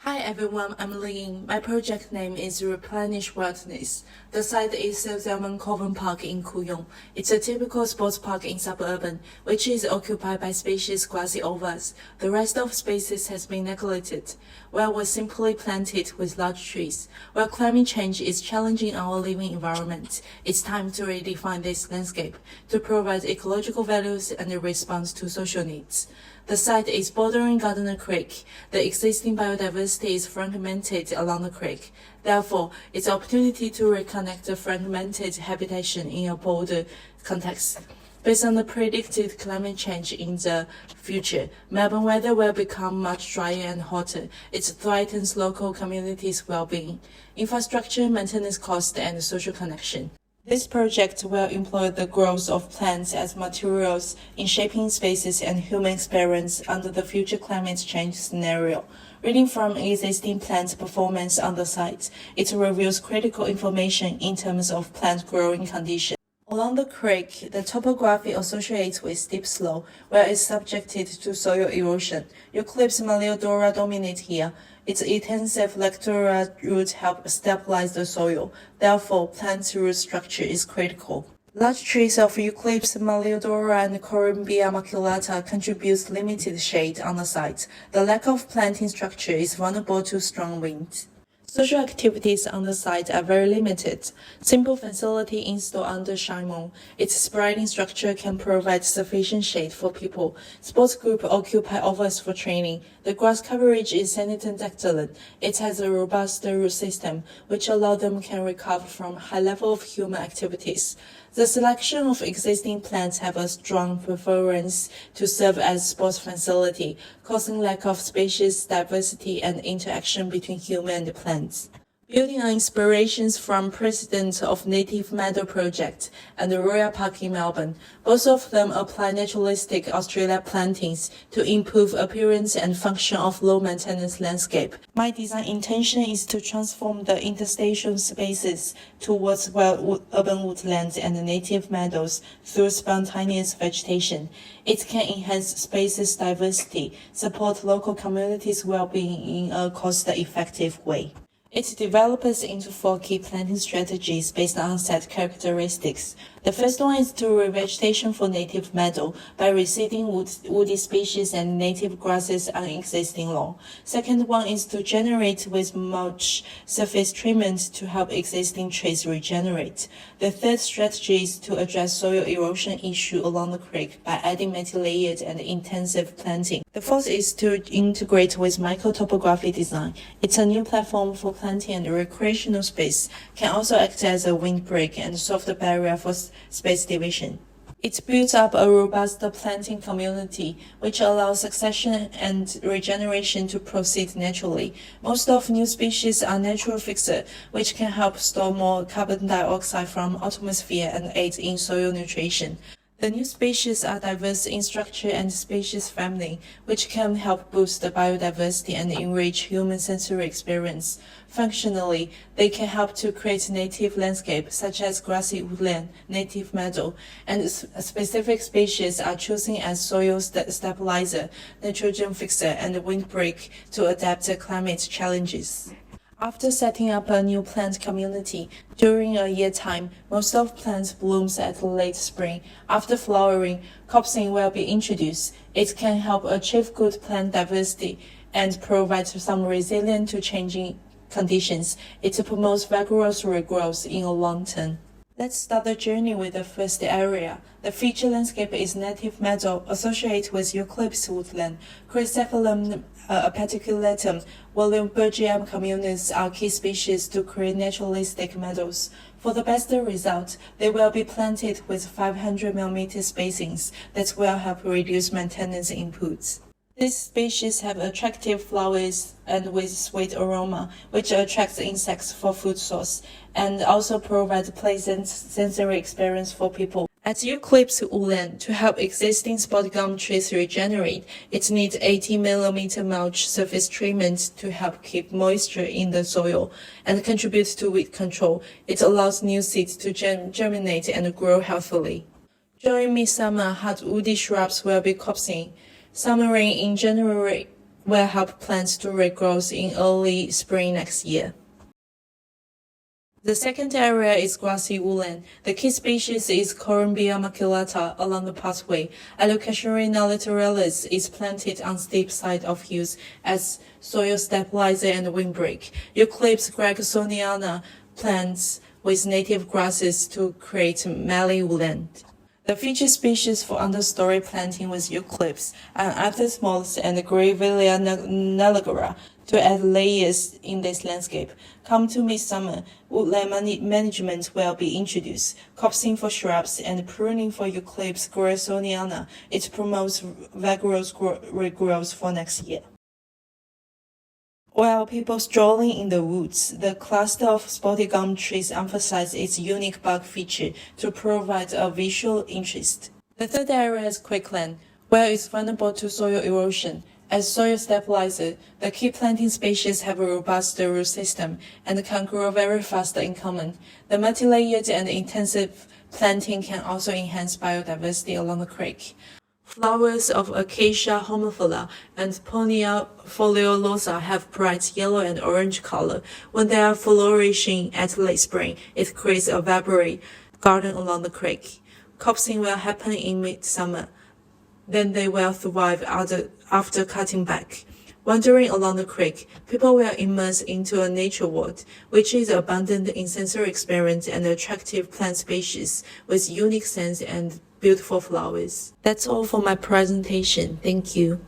Hi everyone, I'm Lin. My project name is Replenish Wilderness. The site is Zelman Coven Park in Kuyong. It's a typical sports park in suburban, which is occupied by spacious grassy ovals. The rest of spaces has been neglected, where was simply planted with large trees. While climate change is challenging our living environment, it's time to redefine this landscape to provide ecological values and a response to social needs. The site is bordering Gardner Creek. The existing biodiversity is fragmented along the creek. Therefore, it's an opportunity to reconnect the fragmented habitation in a broader context. Based on the predicted climate change in the future, Melbourne weather will become much drier and hotter. It threatens local communities' well-being, infrastructure, maintenance costs, and social connection. This project will employ the growth of plants as materials in shaping spaces and human experience under the future climate change scenario. Reading from existing plant performance on the site, it reveals critical information in terms of plant growing conditions. Along the creek, the topography associates with steep slope, where it's subjected to soil erosion. Eucalyptus malleodora dominate here. Its intensive lectura roots help stabilize the soil. Therefore, plant root structure is critical. Large trees of Eucalyptus malleodora and Corymbia maculata contribute limited shade on the site. The lack of planting structure is vulnerable to strong winds. Social activities on the site are very limited. Simple facility installed under Shimon. Its spreading structure can provide sufficient shade for people. Sports group occupy ovals for training. The grass coverage is sanitary. It has a robust root system, which allows them can recover from high level of human activities. The selection of existing plants have a strong preference to serve as sports facility, causing lack of species diversity and interaction between human and plants. Building on inspirations from President of Native Meadow Project and the Royal Park in Melbourne, both of them apply naturalistic Australia plantings to improve appearance and function of low-maintenance landscape. My design intention is to transform the interstitial spaces towards urban woodlands and native meadows through spontaneous vegetation. It can enhance spaces diversity, support local communities' well-being in a cost-effective way. It develops into 4 key planting strategies based on set characteristics. The first one is to revegetation for native meadow by reseeding woody species and native grasses on existing lawn. Second one is to generate with mulch surface treatment to help existing trees regenerate. The third strategy is to address soil erosion issue along the creek by adding multi-layered and intensive planting. The fourth is to integrate with microtopography design. It's a new platform for planting and recreational space, can also act as a windbreak and soft barrier for space division. It builds up a robust planting community, which allows succession and regeneration to proceed naturally. Most of new species are natural fixer, which can help store more carbon dioxide from atmosphere and aid in soil nutrition. The new species are diverse in structure and species family, which can help boost the biodiversity and enrich human sensory experience. Functionally, they can help to create native landscape such as grassy woodland, native meadow, and specific species are chosen as soil stabilizer, nitrogen fixer, and windbreak to adapt to climate challenges. After setting up a new plant community, during a year time, most of plants blooms at late spring. After flowering, copsing will be introduced. It can help achieve good plant diversity and provide some resilience to changing conditions. It promotes vigorous regrowth in a long term. Let's start the journey with the first area. The feature landscape is native meadow associated with eucalyptus woodland. Chrysocephalum apiculatum, Wallenbergium communis are key species to create naturalistic meadows. For the best result, they will be planted with 500 mm spacings that will help reduce maintenance inputs. These species have attractive flowers and with sweet aroma, which attracts insects for food source, and also provide pleasant sensory experience for people. At eucalyptus woodland, to help existing spot gum trees regenerate, it needs 80 mm mulch surface treatment to help keep moisture in the soil and contribute to weed control. It allows new seeds to germinate and grow healthily. During midsummer, hard woody shrubs will be copsing. Summer rain in January will help plants to regrow in early spring next year. The second area is grassy woodland. The key species is Corymbia maculata along the pathway. Alocasia littoralis is planted on steep side of hills as soil stabilizer and windbreak. Eucalyptus gregsoniana plants with native grasses to create mallee woodland. The feature species for understory planting was eucalyptus, and Athysmos and Grevillea nellagera to add layers in this landscape. Come to midsummer, woodland management will be introduced, copsing for shrubs and pruning for Eucalyptus gregsoniana. It promotes vigorous regrowth for next year. While people strolling in the woods, the cluster of spotted gum trees emphasize its unique bark feature to provide a visual interest. The third area is quickland, where it's vulnerable to soil erosion. As soil stabilizer, the key planting species have a robust root system and can grow very fast in common. The multi-layered and intensive planting can also enhance biodiversity along the creek. Flowers of Acacia homophila and Ponia foliolosa have bright yellow and orange color. When they are flourishing at late spring, it creates a vibrant garden along the creek. Copsing will happen in midsummer. Then they will thrive after cutting back. Wandering along the creek, people will immerse into a nature world, which is abundant in sensory experience and attractive plant species with unique scents and beautiful flowers. That's all for my presentation. Thank you.